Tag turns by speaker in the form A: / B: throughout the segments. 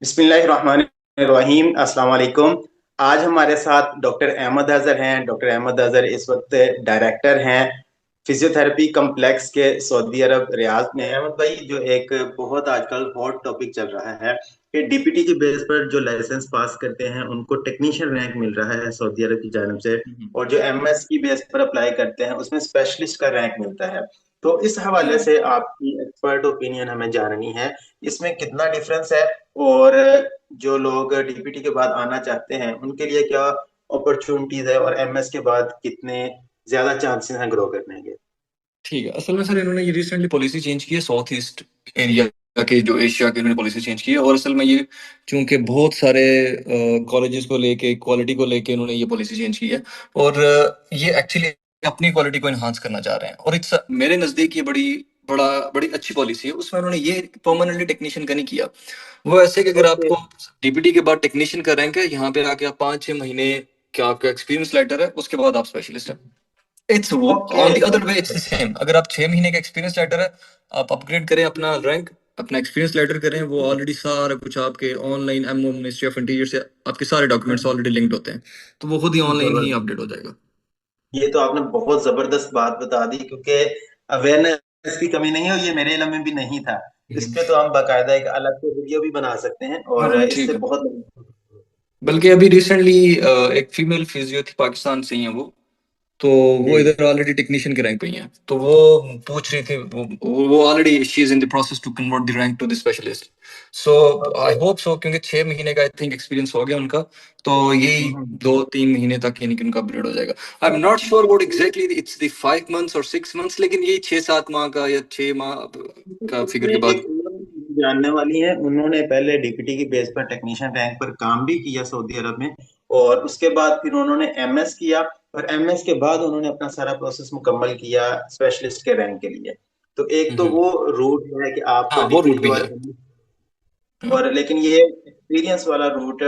A: बिस्मिल्लाहिर्रहमानिर्रहीम अस्सलाम वालेकुम। आज हमारे साथ डॉक्टर अहमद अजहर हैं। डॉक्टर अहमद अजहर इस वक्त डायरेक्टर हैं फिजियोथेरेपी कम्प्लेक्स के सऊदी अरब रियाद में। अहमद भाई, जो एक बहुत आजकल हॉट टॉपिक चल रहा है कि डीपीटी के बेस पर जो लाइसेंस पास करते हैं उनको टेक्नीशियन रैंक मिल रहा है सऊदी अरब की जानिब से,
B: हम्म,
A: और जो एमएस की बेस पर अप्लाई करते हैं उसमें स्पेशलिस्ट का रैंक मिलता है। तो इस हवाले से आपकी एक्सपर्ट ओपिनियन हमें जाननी है, इसमें कितना डिफरेंस है, और जो लोग डीपीटी के बाद आना चाहते हैं उनके लिए क्या अपॉर्चुनिटीज है, और एमएस के बाद कितने ज्यादा चांसेस हैं ग्रो करने के।
B: ठीक है। असल में सर इन्होंने ये रिसेंटली पॉलिसी चेंज की है साउथ ईस्ट एरिया के, जो एशिया के, इन्होंने पॉलिसी चेंज की है। और असल में ये चूंकि बहुत सारे कॉलेजेस को लेके, क्वालिटी को लेके इन्होंने ये पॉलिसी चेंज की है। और ये एक्चुअली अपनी क्वालिटी को इन्हांस करना चाह रहे हैं। और इट्स मेरे नज़दीक ये बड़ी अच्छी पॉलिसी है। उसमें उन्होंने ये परमानेंटली टेक्नीशियन का नहीं किया। वो ऐसे कि अगर
A: ओके।
B: आपको डीपीटी के बाद टेक्नीशियन का रैंक है, यहाँ पे आके आप 5-6 महीने क्या आपका एक्सपीरियंस लेटर है, उसके बाद आप स्पेशलिस्ट हैं। It's
A: okay.
B: On the other way, it's the same. अगर आप 6 महीने का एक्सपीरियंस लेटर है, आप अपग्रेड करें अपना रैंक, अपना एक्सपीरियंस लेटर करें, वो ऑलरेडी सारा कुछ आपके online MO ministry of interior से आपके सारे डॉक्यूमेंट्स ऑलरेडी लिंक्ड होते हैं। तो वो खुद ही ऑनलाइन ही
A: जबरदस्त।
B: अपडेट हो जाएगा।
A: ये तो आपने बहुत जबरदस्त बात बता दी, क्योंकि अवेयरनेस की कमी नहीं है, और ये मेरे इल्म में भी नहीं था। इस
B: हम्म।
A: पे तो हम बाकायदा एक अलग से वीडियो भी बना सकते हैं, और
B: हाँ
A: इससे
B: ठीक है।
A: बहुत।
B: बल्कि अभी रिसेंटली एक फीमेल फिजियो थी, पाकिस्तान से ही है वो। तो वो
A: जी।
B: इधर ऑलरेडी टेक्नीशियन के रैंक पे ही है। तो वो पूछ रही थी, वो already she is in the process to convert the rank to the specialist. So
A: okay.
B: I hope so, क्योंकि 6 महीने का आई थिंक एक्सपीरियंस हो गया उनका। तो यही
A: हम्म।
B: 2-3 महीने तक यानी कि उनका अपग्रेड हो जाएगा। I am not sure about exactly it's the 5 months और 6 मंथ्स, लेकिन यही 6-7 माह का या 6 माह का फिगर
A: इसमें
B: के बाद।
A: एक और जानने वाली है, उन्होंने पहले डीपीटी की बेस पर टेक्नीशियन रैंक पर काम भी किया सऊदी अरब में, और उसके बाद फिर उन्होंने एमएस किया, और एमएस के बाद उन्होंने अपना सारा प्रोसेस मुकम्मल किया स्पेशलिस्ट के रैंक के लिए। तो एक तो
B: हम्म।
A: वो रूट है कि आप
B: हाँ वो
A: डीपीटी
B: रूट
A: के
B: भी है।
A: बाद,
B: हम्म।
A: और लेकिन ये एक्सपीरियंस वाला रूट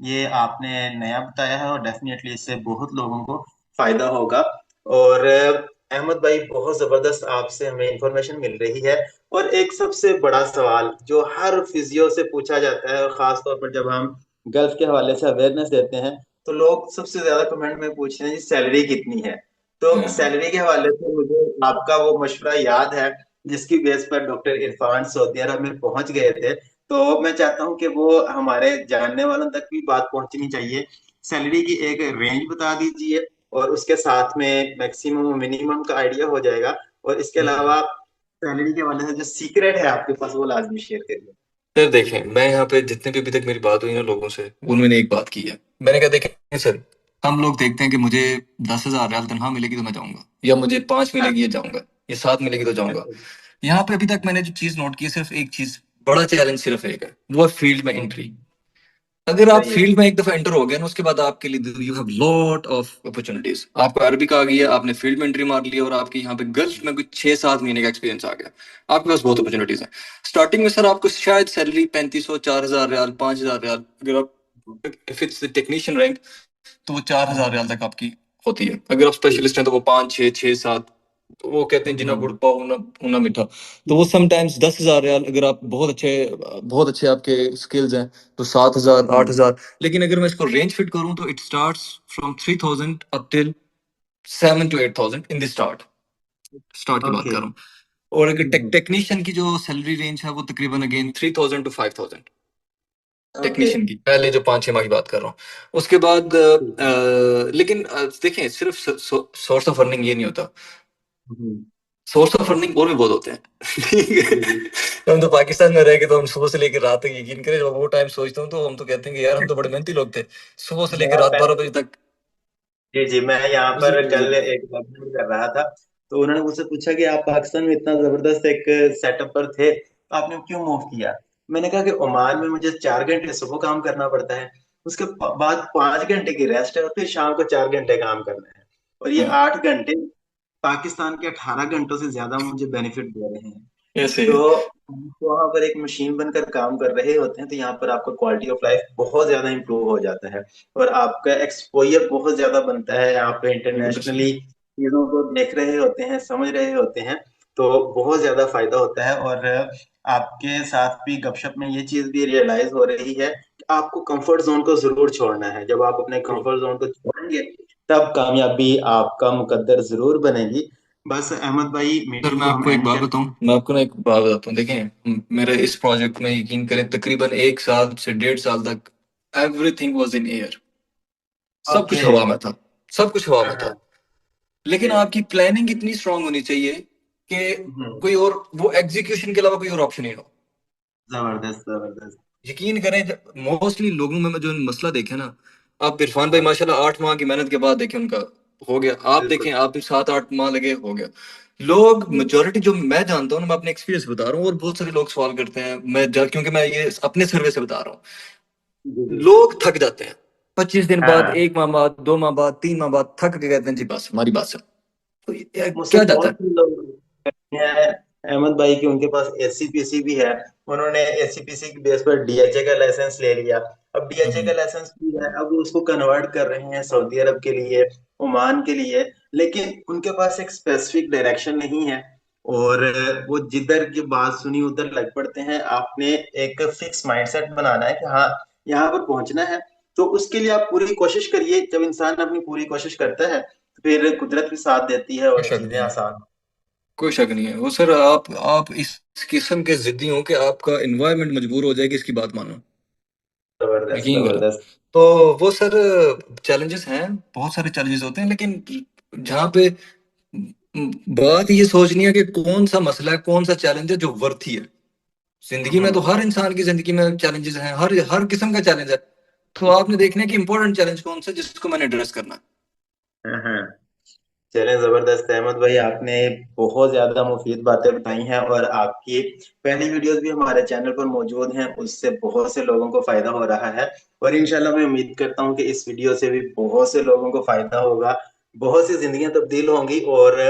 A: ये आपने नया बताया है, और डेफिनेटली इससे बहुत लोगों को फायदा होगा। और अहमद भाई, बहुत जबरदस्त आपसे हमें इंफॉर्मेशन मिल रही है। और एक सबसे बड़ा सवाल जो हर फिजियो से पूछा जाता है, और खास तौर पर जब हम गल्फ के हवाले से अवेयरनेस देते हैं, तो लोग सबसे ज्यादा कमेंट में पूछते हैं जी सैलरी कितनी है। तो
B: हाँ।
A: सैलरी के हवाले से मुझे आपका वो मशवरा याद है, जिसकी बेस पर डॉक्टर इरफान सऊदी अरब में पहुंच गए थे। तो मैं चाहता हूं कि वो हमारे जानने वालों तक भी बात पहुंचनी चाहिए। सैलरी की एक रेंज बता दीजिए, और उसके साथ में मैक्सिमम और मिनिमम का आइडिया हो जाएगा। और इसके
B: हम्म।
A: अलावा सैलरी के वाले से जो सीक्रेट है आपके पास, वो लाजमी शेयर करिए।
B: सर देखें, मैं यहाँ पे जितने भी अभी तक मेरी बात हुई ना लोगों से, उनमें ने एक बात की है। मैंने कहा देखें सर, हम लोग देखते हैं कि मुझे 10,000 रियाल तनख्वाह मिलेगी तो मैं जाऊंगा, या मुझे 5 मिलेगी ये जाऊंगा, ये 7 मिलेगी तो जाऊंगा। यहाँ पे अभी तक मैंने जो चीज नोट की है, सिर्फ एक चीज, बड़ा चैलेंज सिर्फ एक है, वो है फील्ड में एंट्री। अगर आप
A: सही है।
B: फील्ड में एक दफा एंटर हो गए ना, उसके बाद आपके लिए you have lot of opportunities. आपको अरबिक आ गई है, आपने फील्ड में एंट्री मार ली है, और आपके यहाँ पे गल्फ में कुछ 6-7 महीने का एक्सपीरियंस आ गया, आपके पास बहुत अपॉर्चुनिटीज हैं। स्टार्टिंग में सर आपको शायद सैलरी 3500, 4000 रियाल, 5000 रियाल, अगर आप इफ इट्स टेक्नीशियन रैंक, तो वो 4000 रियाल तक आपकी होती है। अगर आप स्पेशलिस्ट हैं तो वो 5, 6, 6, 7। वो कहते हैं जिना गुड़ पाओ उना उना मीठा। तो वो समटाइम्स 10,000 रियाल, अगर आप बहुत अच्छे आपके स्किल्स हैं, तो 7,000, 8,000। लेकिन अगर मैं इसको रेंज फिट करूं, तो it starts from 3,000 up till 7 to 8,000 in the start. Start की बात
A: ओके।
B: कर रहा हूँ। और अगर टेक्नीशियन की जो सैलरी रेंज है, वो तकरीबन अगेन 3,000 to 5,000।
A: ओके।
B: टेक्नीशियन की पहले जो 5-6 माह की बात कर रहा हूँ। उसके बाद लेकिन देखें, सिर्फ सोर्स ऑफ अर्निंग ये नहीं होता। सोर्स ऑफ अर्निंग और भी बहुत होते हैं। ठीक है, हम तो पाकिस्तान में रह के, तो हम सुबह से लेकर रात तक, यकीन करें, जब वो टाइम सोचता हूँ तो हम तो कहते हैं कि यार हम तो बड़े मेहनती लोग थे, सुबह से लेकर
A: मैं
B: रात 12 बजे
A: पहले,
B: तक।
A: जी जी, मैं यहाँ
B: जी
A: पर
B: जी।
A: कल एक डॉक्यूमेंट कर रहा था, तो उन्होंने मुझसे पूछा कि आप पाकिस्तान में इतना जबरदस्त एक सेटअप पर थे, तो आपने क्यों मूव किया। मैंने कहा कि ओमान में मुझे 4 घंटे सुबह काम करना पड़ता है, उसके बाद 5 घंटे की रेस्ट है, और फिर शाम को 4 घंटे काम करना है, और ये
B: हाँ
A: 8 घंटे पाकिस्तान के 18 घंटों से ज्यादा मुझे बेनिफिट दे रहे हैं।
B: ऐसे।
A: तो वहां पर एक मशीन बनकर काम कर रहे होते हैं, तो यहाँ पर आपका क्वालिटी ऑफ लाइफ बहुत ज्यादा इंप्रूव हो जाता है, और आपका एक्सपोजर बहुत ज्यादा बनता है। आप इंटरनेशनली चीजों को देख रहे होते हैं, समझ रहे होते हैं, तो बहुत ज्यादा फायदा होता है। और आपके साथ भी गपशप में ये चीज भी रियलाइज हो रही है कि आपको कंफर्ट जोन को जरूर छोड़ना है। जब आप अपने
B: True.
A: कंफर्ट जोन को छोड़ेंगे तब कामयाबी आपका मुकद्दर जरूर बनेगी। बस अहमद भाई,
B: सर
A: मीटिंग
B: मैं
A: को हम
B: आपको एक
A: एंड
B: बात
A: कर।
B: बताऊं, मैं आपको ना एक बात बताता हूँ। देखें, मेरे इस प्रोजेक्ट में यकीन करें तकरीबन 1 साल से 1.5 साल तक एवरीथिंग वाज इन एयर। सब कुछ
A: ओके।
B: हवा में था, सब कुछ हवा
A: हाँ
B: में था।
A: हाँ।
B: लेकिन
A: जी।
B: आपकी प्लानिंग इतनी स्ट्रांग होनी चाहिए कि
A: हम्म।
B: कोई और वो एग्जीक्यूशन के अलावा कोई और ऑप्शन ही ना हो।
A: जबरदस्त जबरदस्त।
B: यकीन करें, मोस्टली लोगों में मैं जो मसला देखे ना, आप इरफान भाई
A: हाँ।
B: माशाल्लाह 8 माह की मेहनत के बाद देखें उनका हो गया। आप
A: बिल्कुल।
B: देखें, आप 7-8 माह लगे हो गया। लोग मेजोरिटी जो मैं जानता हूँ ना, मैं अपने एक्सपीरियंस बता रहा हूँ, और बहुत सारे लोग सवाल करते हैं, क्योंकि मैं ये अपने सर्वे से बता रहा हूँ।
A: जी जी।
B: लोग थक जाते हैं 25 दिन बाद,
A: हाँ।
B: 1 माह बाद, 2 माह बाद, 3 माह बाद थक के कहते हैं जी बस हमारी बात से। तो
A: मुझसे
B: क्या जाता
A: बहुत
B: है।
A: से लोग हैं अहमद भाई की, उनके पास एससीपीसी भी है। उन्होंने एससीपीसी की बेस पर डीएचए का लाइसेंस ले लिया। अब डीएचए का
B: हम्म।
A: लाइसेंस भी है, अब वो उसको कन्वर्ट कर रहे हैं सऊदी अरब के लिए, ओमान के लिए। लेकिन उनके पास एक स्पेसिफिक डायरेक्शन नहीं है, और वो जिधर की बात सुनी उधर लग पड़ते हैं। आपने एक फिक्स माइंडसेट बनाना है कि हाँ, यहाँ पर पहुंचना है। तो उसके लिए आप पूरी कोशिश करिए। जब इंसान अपनी पूरी कोशिश करता है तो फिर कुदरत भी साथ देती है
B: कोई
A: और
B: शक
A: चीजें
B: नहीं है,
A: आसान।
B: कोई शक नहीं है। वो सर आप इस किस्म के जिद्दी हो कि आपका एनवायरनमेंट मजबूर हो जाए कि इसकी बात मानो।
A: जबरदस्त
B: यकीन करें।
A: जबरदस्त।
B: तो वो सर चैलेंजेस हैं, बहुत सारे चैलेंजेस होते हैं, लेकिन जहाँ पे बात ये सोचनी है कि कौन सा मसला है, कौन सा चैलेंज है जो वर्थी है। जिंदगी में तो
A: हम्म
B: हर इंसान की जिंदगी में चैलेंजेस हैं, हर हर किस्म का चैलेंज है। तो आपने देखना है कि इंपॉर्टेंट चैलेंज कौन सा है जिसको मैंने एड्रेस करना है।
A: हाँ हाँ। चलें, जबरदस्त अहमद भाई, आपने बहुत ज्यादा मुफीद बातें बताई हैं, और आपकी पहली वीडियोस भी हमारे चैनल पर मौजूद हैं, उससे बहुत से लोगों को फायदा हो रहा है। और इंशाल्लाह मैं उम्मीद करता हूँ कि इस वीडियो से भी बहुत से लोगों को फायदा होगा, बहुत सी जिंदगियां तब्दील होंगी। और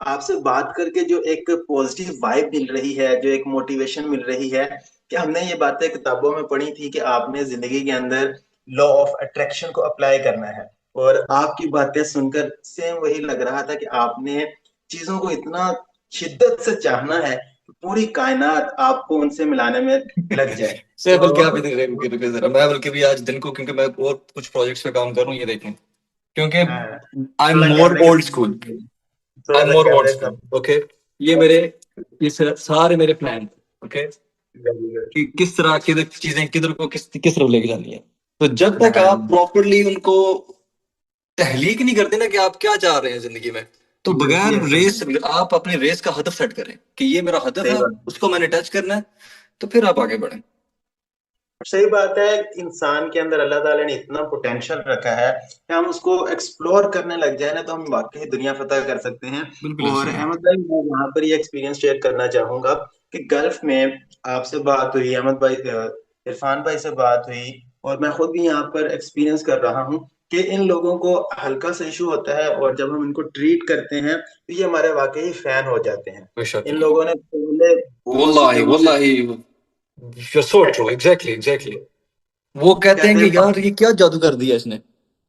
A: आपसे बात करके जो एक पॉजिटिव वाइब मिल रही है, जो एक मोटिवेशन मिल रही है, कि हमने ये बातें किताबों में पढ़ी थी कि आपने जिंदगी के अंदर लॉ ऑफ अट्रैक्शन को अप्लाई करना है। और आपकी बातें सुनकर सेम वही लग रहा था कि आपने चीजों को इतना शिद्दत से चाहना है कि पूरी कायनात आपको उनसे मिलाने में लग जाए।
B: सर बल्कि आप
A: तो
B: इधर रुके रुके जरा, मैं बल्कि भी आज दिन को, क्योंकि मैं और कुछ प्रोजेक्ट्स पे काम कर रहा हूँ, ये देखें, क्योंकि
A: हाँ,
B: आई एम
A: थोड़ा
B: मोर
A: कैमरे के
B: ओल्ड स्कूल,
A: सामने,
B: आई
A: थोड़ा
B: एम
A: सा
B: मोर ओल्ड
A: कैमरे के
B: स्कूल।
A: सामने।
B: ओके, ये मेरे, ये सारे मेरे प्लान, ओके,
A: वेरी गुड।
B: कि किस तरह की चीजें किधर को किस किस तरफ लेके जानी है। तो जब तक आप
A: हाँ।
B: प्रॉपरली उनको तहलीक नहीं करते ना कि आप क्या चाह रहे हैं जिंदगी में, तो
A: यस
B: बगैर
A: यस।
B: रेस, आप अपने रेस का हदफ सेट करें कि ये मेरा हदफ
A: सही
B: है,
A: बात।
B: उसको मैंने टच करना है, तो फिर आप आगे बढ़ें।
A: सही बात है। इंसान के अंदर अल्लाह ताला ने इतना पोटेंशियल रखा है कि हम उसको एक्सप्लोर करने लग जाए ना, तो हम वाकई दुनिया फतह कर सकते हैं।
B: बिल्कुल
A: और
B: ऐसे ही है।
A: अहमद भाई, मैं यहाँ पर ये एक्सपीरियंस शेयर करना चाहूंगा कि गल्फ में आपसे बात हुई, अहमद भाई, इरफान भाई से बात हुई, और मैं खुद भी यहाँ पर एक्सपीरियंस कर रहा हूँ कि इन लोगों को हल्का सा इशू होता है, और जब हम इनको ट्रीट करते हैं तो ये हमारे वाकई फैन हो जाते हैं।
B: कोई शक
A: इन
B: नहीं है।
A: लोगों ने पहले बहुत सी
B: वल्लाही
A: जगहों से
B: वल्लाही, you're so true, exactly exactly. वो कहते हैं
A: कहते
B: कि
A: हैं
B: यार ये क्या जादू कर दिया इसने।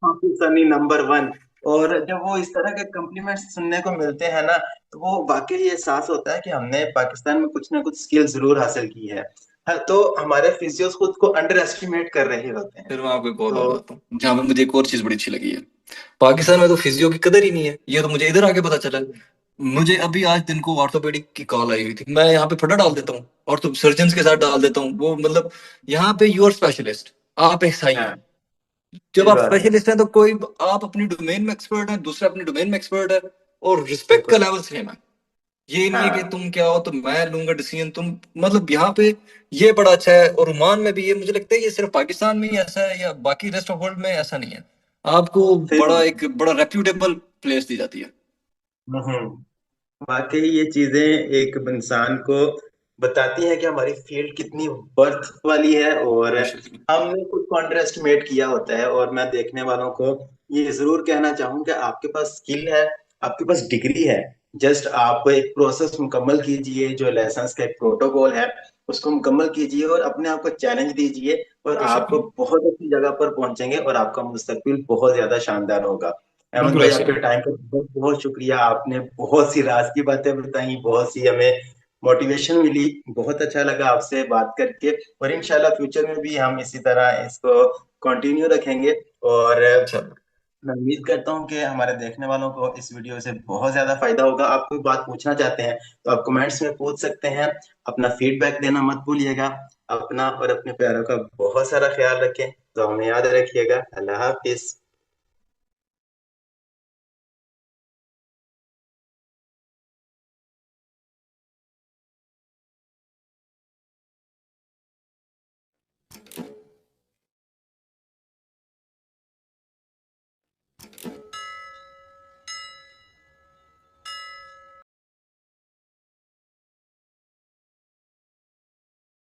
A: Pakistani number one. और जब वो इस तरह के कॉम्प्लीमेंट्स सुनने को मिलते हैं ना, तो वो वाकई ये एहसास होता है कि हमने पाकिस्तान में कुछ ना कुछ स्किल जरूर हासिल की है। हाँ, तो हमारे फिजियोस खुद को अंडर एस्टिमेट कर रहे होते हैं।
B: फिर मैं आपको एक और बात
A: तो
B: बताता हूँ जहाँ पे मुझे एक और चीज बड़ी अच्छी लगी है। पाकिस्तान में तो फिजियो की कदर ही नहीं है, ये तो मुझे इधर आके पता चला। मुझे अभी आज दिन को ऑर्थोपेडिक की कॉल आई हुई थी, मैं यहाँ पे फटा डाल देता हूँ और तो सर्जन के साथ डाल देता हूँ, वो मतलब यहाँ पे यू आर स्पेशलिस्ट, आप एक सही
A: हाँ,
B: हैं। जब
A: सही
B: आप
A: बात है।
B: स्पेशलिस्ट हैं तो कोई, आप अपनी डोमेन में एक्सपर्ट हैं, दूसरा अपनी डोमेन में एक्सपर्ट है, और रिस्पेक्ट
A: बिल्कुल।
B: का लेवल सेम है। ये नहीं है कि
A: हाँ।
B: तुम क्या हो तो मैं लूंगा डिसीजन, तुम मतलब यहाँ पे ये बड़ा अच्छा है। और ओमान में भी ये मुझे लगता है ये सिर्फ पाकिस्तान में ही ऐसा है या बाकी रेस्ट ऑफ वर्ल्ड में ऐसा नहीं है। आपको
A: सही
B: बड़ा
A: बात
B: एक बड़ा रेप्यूटेबल प्लेस दी जाती है।
A: है। वाकई ये चीजें एक इंसान को बताती हैं कि हमारी फील्ड कितनी वर्थ वाली है, और
B: कोई शक नहीं।
A: हमने खुद को अंडर एस्टिमेट किया होता है। और मैं देखने वालों को ये जरूर कहना चाहूँ कि आपके पास स्किल है, आपके पास डिग्री है। जस्ट आप एक प्रोसेस मुकम्मल कीजिए, जो लाइसेंस का एक प्रोटोकॉल है उसको मुकम्मल कीजिए, और अपने आप को चैलेंज दीजिए, और
B: कोई शक
A: आप
B: नहीं।
A: बहुत अच्छी जगह पर पहुंचेंगे, और आपका मुस्तकबिल बहुत ज्यादा शानदार होगा। अहमद
B: बिल्कुल
A: भाई,
B: ऐसे
A: आपके
B: ही।
A: टाइम का बहुत बहुत शुक्रिया। आपने बहुत सी राज की बातें बताई, बहुत सी हमें मोटिवेशन मिली। बहुत अच्छा लगा आपसे बात करके, और इंशाल्लाह फ्यूचर में भी हम इसी तरह इसको कंटिन्यू रखेंगे। और
B: चलो।
A: मैं उम्मीद करता हूँ कि हमारे देखने वालों को इस वीडियो से बहुत ज्यादा फायदा होगा। आप कोई बात पूछना चाहते हैं तो आप कमेंट्स में पूछ सकते हैं। अपना फीडबैक देना मत भूलिएगा। अपना और अपने प्यारों का बहुत सारा ख्याल रखें। तो हमें याद रखिएगा। अल्लाह हाफिज।